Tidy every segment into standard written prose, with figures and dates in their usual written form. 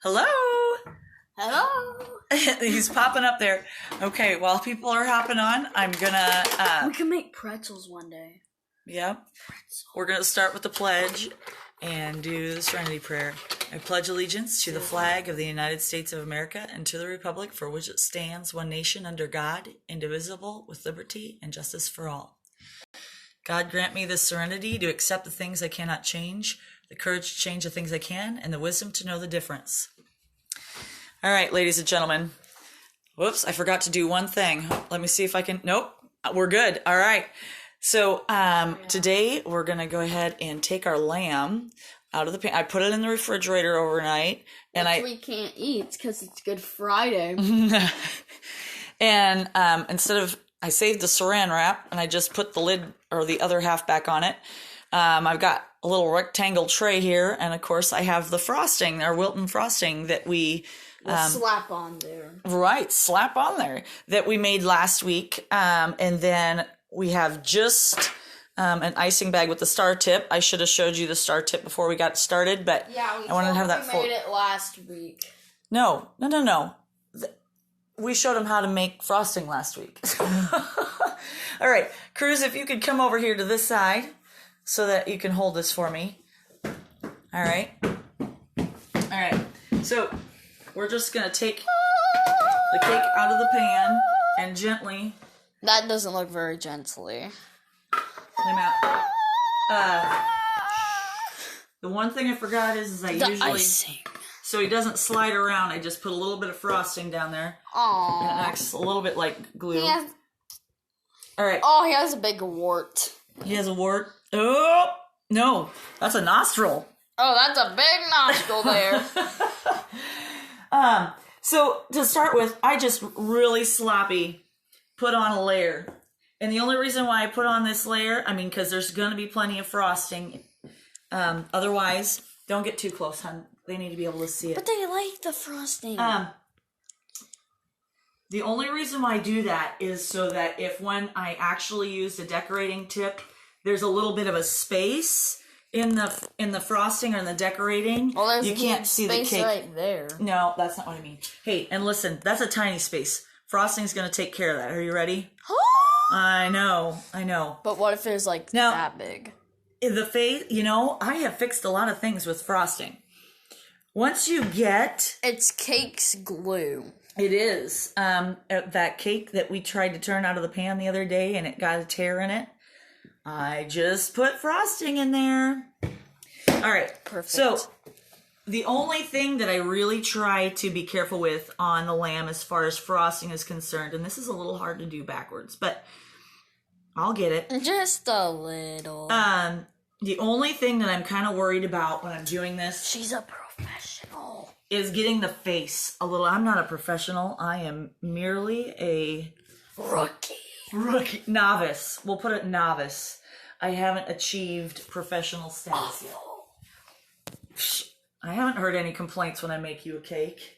Hello. Hello. He's popping up there. Okay, while people are hopping on, I'm gonna. We can make pretzels one day. Yep. We're gonna start with the pledge and do the Serenity Prayer. I pledge allegiance to the flag of the United States of America and to the republic for which it stands, one nation under God, indivisible, with liberty and justice for all. God grant me the serenity to accept the things I cannot change, the courage to change the things I can, and the wisdom to know the difference. All right, ladies and gentlemen. Whoops, I forgot to do one thing. Let me see if I can. Nope, we're good. All right. So today we're going to go ahead and take our lamb out of the pan. I put it in the refrigerator overnight. And we can't eat because it's Good Friday. And instead of, I saved the saran wrap and I just put the lid or the other half back on it. I've got a little rectangle tray here. And of course I have the frosting, our Wilton frosting that we... slap on there. Right, slap on there that we made last week. And then we have just an icing bag with the star tip. I should have showed you the star tip before we got started, but yeah, I wanted to have that we made it last week. No. We showed them how to make frosting last week. All right, Cruz, if you could come over here to this side so that you can hold this for me. All right. So we're just going to take the cake out of the pan and gently... That doesn't look very gently. Clean out. The one thing I forgot is I usually... icing. So he doesn't slide around, I just put a little bit of frosting down there. Aww. And it acts a little bit like glue. All right. Oh, he has a big wart. He has a wart. Oh, no. That's a nostril. Oh, that's a big nostril there. So to start with, I just really sloppy put on a layer. And the only reason why I put on this layer, because there's going to be plenty of frosting. Otherwise, don't get too close, hon. They need to be able to see it. But they like the frosting. The only reason why I do that is so that if when I actually use the decorating tip, there's a little bit of a space in the frosting or in the decorating. Well, you can't see the cake right there. No, that's not what I mean. Hey, and listen, that's a tiny space. Frosting's going to take care of that. Are you ready? I know. But what if it was like that big? The face, I have fixed a lot of things with frosting. Once you get... It's cake's glue. It is. That cake that we tried to turn out of the pan the other day and it got a tear in it, I just put frosting in there. All right. Perfect. So the only thing that I really try to be careful with on the lamb as far as frosting is concerned, and this is a little hard to do backwards, but I'll get it. Just a little. The only thing that I'm kind of worried about when I'm doing this... She's a professional. ...is getting the face a little... I'm not a professional. I am merely a... Rookie. Novice. We'll put it novice. I haven't achieved professional status yet. I haven't heard any complaints when I make you a cake.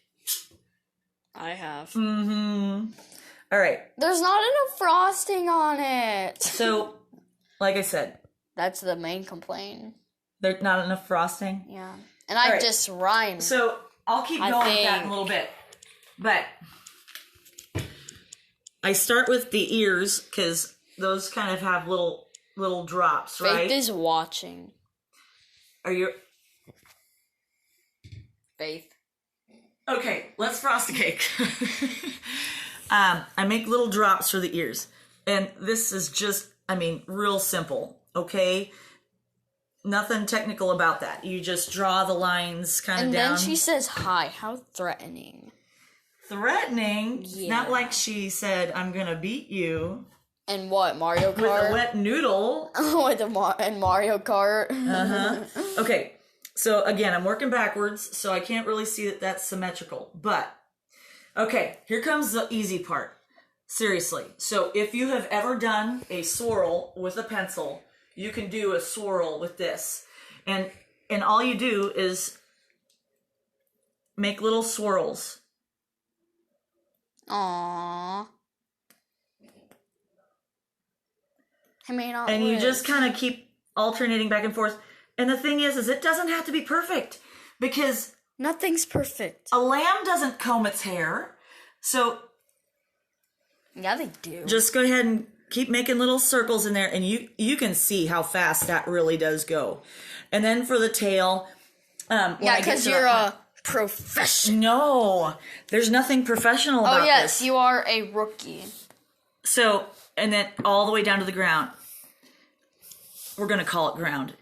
I have. Mm-hmm. All right. There's not enough frosting on it. So, like I said... That's the main complaint. There's not enough frosting? Yeah. And I just rhymed. So, I'll keep going with that in a little bit. But... I start with the ears, because those kind of have little drops, right? Faith is watching. Are you... Faith. Okay, let's frost the cake. I make little drops for the ears. And this is just, real simple, okay? Nothing technical about that. You just draw the lines kind of down. And then she says hi. How threatening. Threatening? Yeah. Not like she said, I'm gonna beat you. And what, Mario Kart? With a wet noodle. And Mario Kart. Uh-huh. Okay, so again, I'm working backwards, so I can't really see that that's symmetrical. But, okay, here comes the easy part. Seriously. So if you have ever done a swirl with a pencil, you can do a swirl with this. And all you do is make little swirls. Aww. And you just kind of keep alternating back and forth. And the thing is it doesn't have to be perfect. Because Nothing's perfect. A lamb doesn't comb its hair. So Yeah, they do. just go ahead and keep making little circles in there, and you can see how fast that really does go. And then for the tail, Yeah, because you're a professional. No, there's nothing professional about Oh, yes, this. you are a rookie. So, and then all the way down to the ground. We're going to call it ground.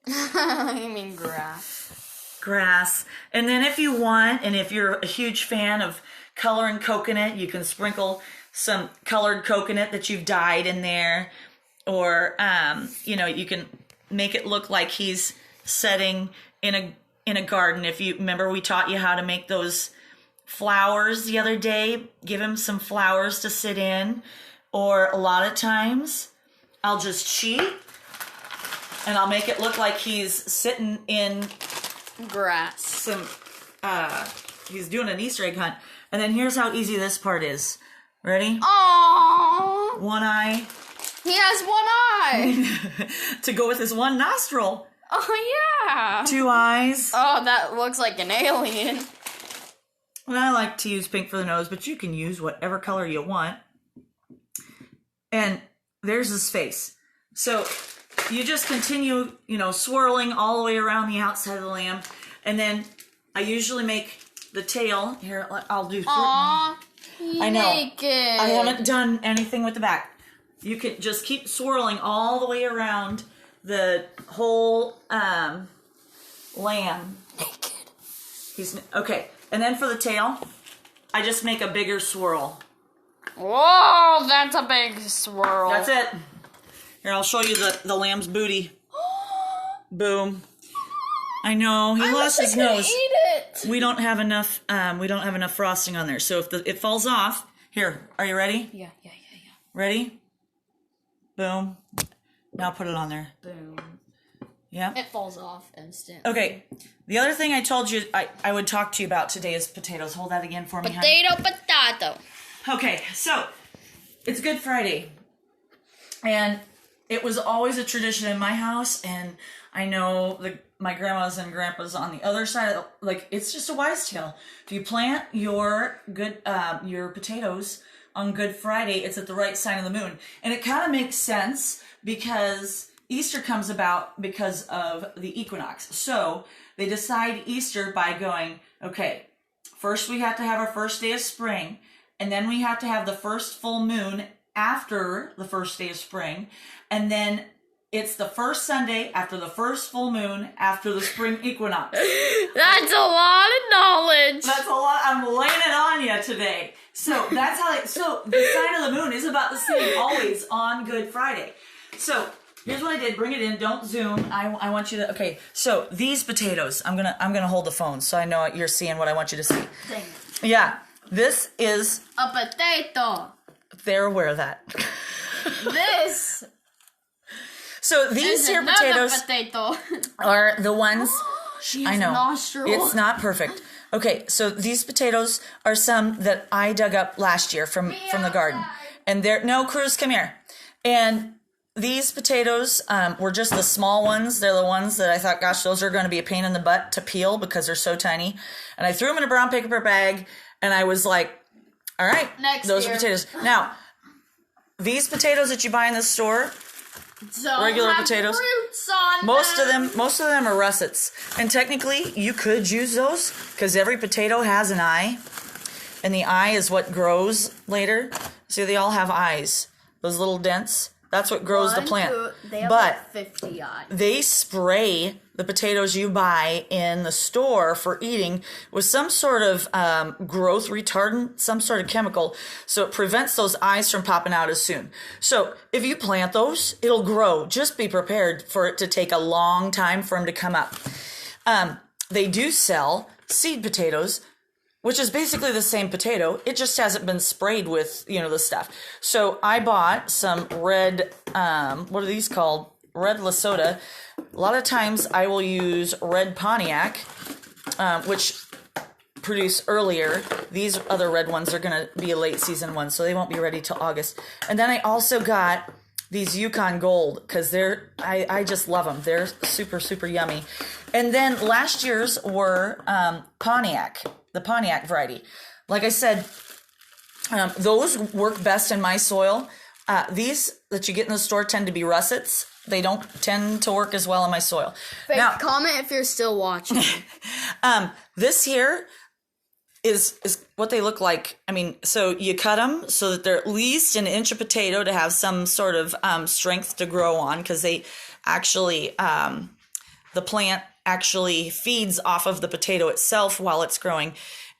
You mean grass. Grass. And then if you want, and if you're a huge fan of coloring coconut, you can sprinkle some colored coconut that you've dyed in there. Or, you can make it look like he's setting in a garden. If you remember, we taught you how to make those flowers the other day. Give him some flowers to sit in. Or a lot of times, I'll just cheat and I'll make it look like he's sitting in Grass. he's doing an Easter egg hunt. And then here's how easy this part is. Ready? Aww. One eye He has one eye. to go with his one nostril. Oh, yeah. 2 eyes. Oh, that looks like an alien. And I like to use pink for the nose, but you can use whatever color you want. And there's his face. So you just continue, swirling all the way around the outside of the lamb. And then I usually make the tail. Here, I'll do. Aww. I know. Naked. I haven't done anything with the back. You can just keep swirling all the way around the whole lamb. Naked. Okay. And then for the tail, I just make a bigger swirl. Whoa, that's a big swirl. That's it. Here, I'll show you the lamb's booty. Boom. I know, he lost his nose. Eat it. We don't have enough frosting on there. So if it falls off, here, are you ready? Yeah. Ready? Boom. Now put it on there. Boom. Yeah. It falls off instant. Okay. The other thing I told you I would talk to you about today is potatoes. Hold that again for me, honey. Potato. Okay, so it's Good Friday, and it was always a tradition in my house, and I know my grandmas and grandpas on the other side, it's just a wise tale. If you plant your potatoes on Good Friday, it's at the right sign of the moon, and it kind of makes sense because Easter comes about because of the equinox. So they decide Easter by going, okay, first we have to have our first day of spring. And then we have to have the first full moon after the first day of spring. And then it's the first Sunday after the first full moon after the spring equinox. That's a lot of knowledge. That's a lot. I'm laying it on you today. So that's how. So the sign of the moon is about the same always on Good Friday. So here's what I did. Bring it in. Don't zoom. I want you to. Okay. So these potatoes. I'm gonna hold the phone so I know you're seeing what I want you to see. Dang it. Yeah. This is A potato. they're aware of that. This So these is here another potatoes potato. are the ones. She I has know nostrils. it's not perfect. Okay, so these potatoes are some that I dug up last year from the garden, and they're Cruz, come here. And these potatoes were just the small ones. They're the ones that I thought, gosh, those are going to be a pain in the butt to peel because they're so tiny. And I threw them in a brown paper bag, and I was like, all right, those are potatoes. Now, these potatoes that you buy in the store, regular potatoes, most of them are russets. And technically, you could use those because every potato has an eye, and the eye is what grows later. See, they all have eyes. Those little dents. That's what grows the plant. They have but 50 eyes. they spray the potatoes you buy in the store for eating with some sort of growth retardant, some sort of chemical, so it prevents those eyes from popping out as soon. So if you plant those, it'll grow. Just be prepared for it to take a long time for them to come up. They do sell seed potatoes, which is basically the same potato. It just hasn't been sprayed with, the stuff. So I bought some red, what are these called? Red Lesota. A lot of times I will use red Pontiac, which produce earlier. These other red ones are going to be a late season one, so they won't be ready till August. And then I also got these Yukon Gold because I just love them. They're super, super yummy. And then last year's were Pontiac, the Pontiac variety. Like I said, those work best in my soil. These that you get in the store tend to be russets. They don't tend to work as well in my soil. Now, comment if you're still watching. This here is what they look like. I mean, so you cut them so that they're at least an inch of potato to have some sort of strength to grow on, because they actually, the plant actually feeds off of the potato itself while it's growing.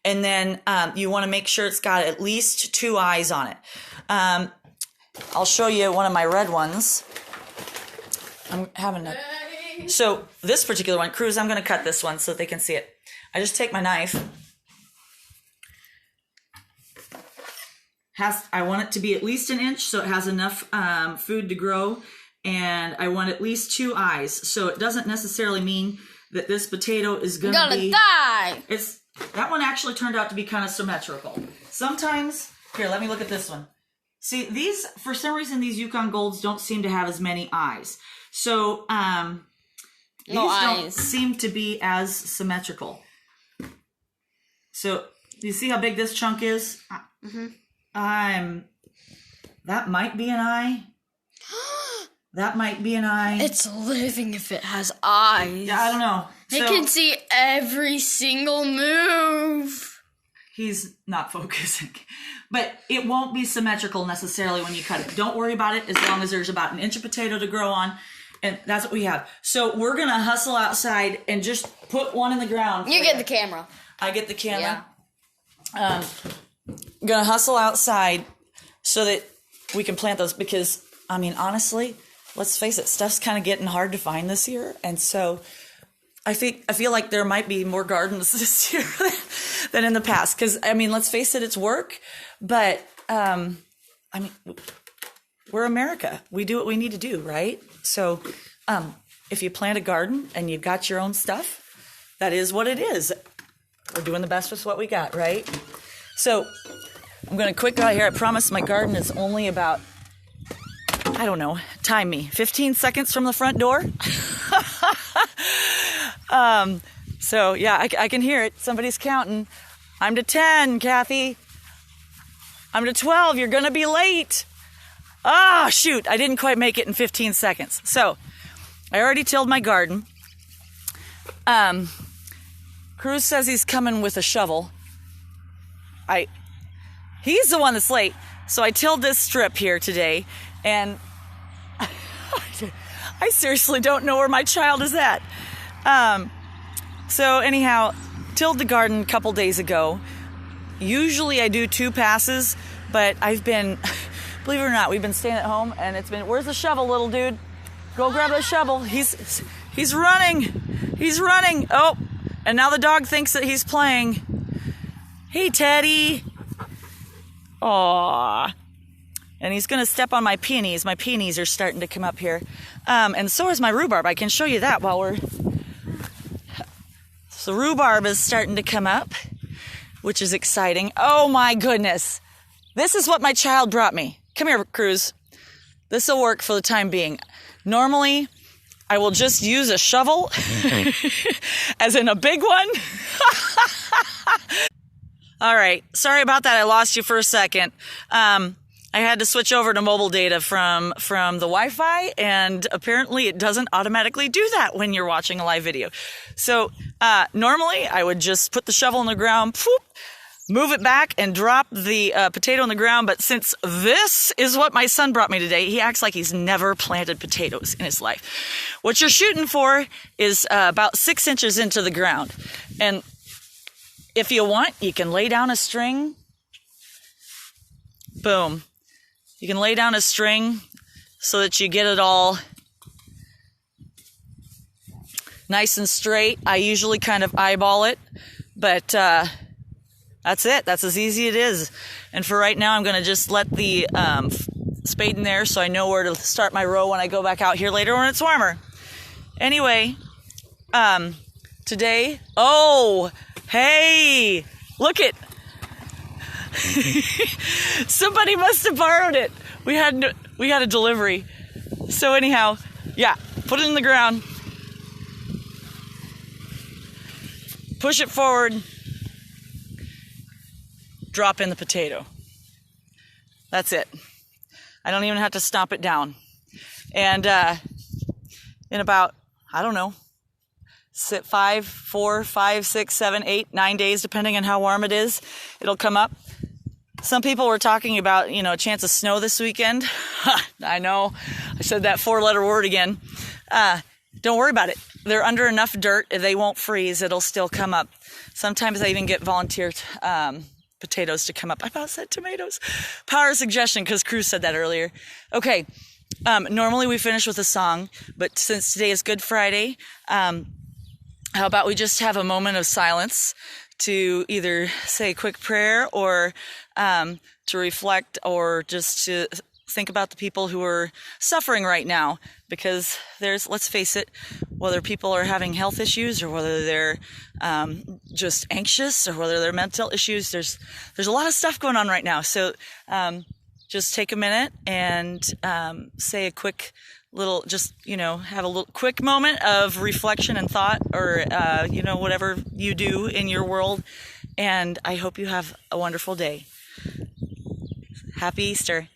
And then you want to make sure it's got at least 2 eyes on it. I'll show you one of my red ones. I'm having a... So this particular one, Cruz, I'm going to cut this one so that they can see it. I just take my knife. I want it to be at least an inch so it has enough food to grow. And I want at least 2 eyes. So it doesn't necessarily mean that this potato is going to be... die! That one actually turned out to be kind of symmetrical. Sometimes... Here, let me look at this one. See, these, for some reason, these Yukon Golds don't seem to have as many eyes. So, these don't seem to be as symmetrical. So, you see how big this chunk is? Mm-hmm. That might be an eye. That might be an eye. It's living if it has eyes. Yeah, I don't know. It can see every single move. He's not focusing. But it won't be symmetrical necessarily when you cut it. Don't worry about it as long as there's about an inch of potato to grow on. And that's what we have. So we're going to hustle outside and just put one in the ground. You get the camera. I get the camera. Yeah. I'm going to hustle outside so that we can plant those because, I mean, honestly, let's face it, stuff's kind of getting hard to find this year. And so I feel like there might be more gardens this year than in the past. Because, I mean, let's face it, it's work. But, I mean, we're America. We do what we need to do, right? So if you plant a garden and you've got your own stuff, that is what it is. We're doing the best with what we got, right? So I'm going to quick go out here. I promise my garden is only about, I don't know, time me, 15 seconds from the front door. So yeah, I can hear it. Somebody's counting. I'm to 10, Kathy. I'm to 12. You're going to be late. Ah, shoot. I didn't quite make it in 15 seconds. So I already tilled my garden. Cruz says he's coming with a shovel. He's the one that's late. So I tilled this strip here today, and I seriously don't know where my child is at. So anyhow, tilled the garden a couple days ago. Usually I do 2 passes, but I've been, believe it or not, we've been staying at home, and it's been, where's the shovel, little dude? Go grab the shovel. He's running. He's running. Oh, and now the dog thinks that he's playing. Hey, Teddy. Aww. And he's going to step on my peonies. My peonies are starting to come up here. And so is my rhubarb. I can show you that while we're... So rhubarb is starting to come up, which is exciting. Oh, my goodness. This is what my child brought me. Come here, Cruz. This will work for the time being. Normally, I will just use a shovel, as in a big one. All right. Sorry about that. I lost you for a second. I had to switch over to mobile data from the Wi-Fi, and apparently it doesn't automatically do that when you're watching a live video. So normally I would just put the shovel in the ground, move it back, and drop the potato in the ground. But since this is what my son brought me today, he acts like he's never planted potatoes in his life. What you're shooting for is about 6 inches into the ground. And if you want, you can lay down a string. Boom. You can lay down a string so that you get it all nice and straight. I usually kind of eyeball it, but that's it. That's as easy as it is. And for right now, I'm going to just let the spade in there so I know where to start my row when I go back out here later when it's warmer. Anyway, today, oh, hey, look it. Somebody must have borrowed it. We had a delivery. So anyhow, yeah, put it in the ground. Push it forward. Drop in the potato. That's it. I don't even have to stomp it down. And in about, I don't know, 5, 4, 5, 6, 7, 8, 9 days, depending on how warm it is, it'll come up. Some people were talking about, a chance of snow this weekend. I know, I said that 4-letter word again. Don't worry about it. They're under enough dirt, they won't freeze, it'll still come up. Sometimes I even get volunteer potatoes to come up. I about said tomatoes. Power of suggestion, because Cruz said that earlier. Okay, normally we finish with a song, but since today is Good Friday, how about we just have a moment of silence to either say a quick prayer or to reflect or just to think about the people who are suffering right now, because let's face it, whether people are having health issues or whether they're just anxious or whether they're mental issues, there's a lot of stuff going on right now. So just take a minute and say a quick little, have a little quick moment of reflection and thought, or whatever you do in your world. And I hope you have a wonderful day. Happy Easter.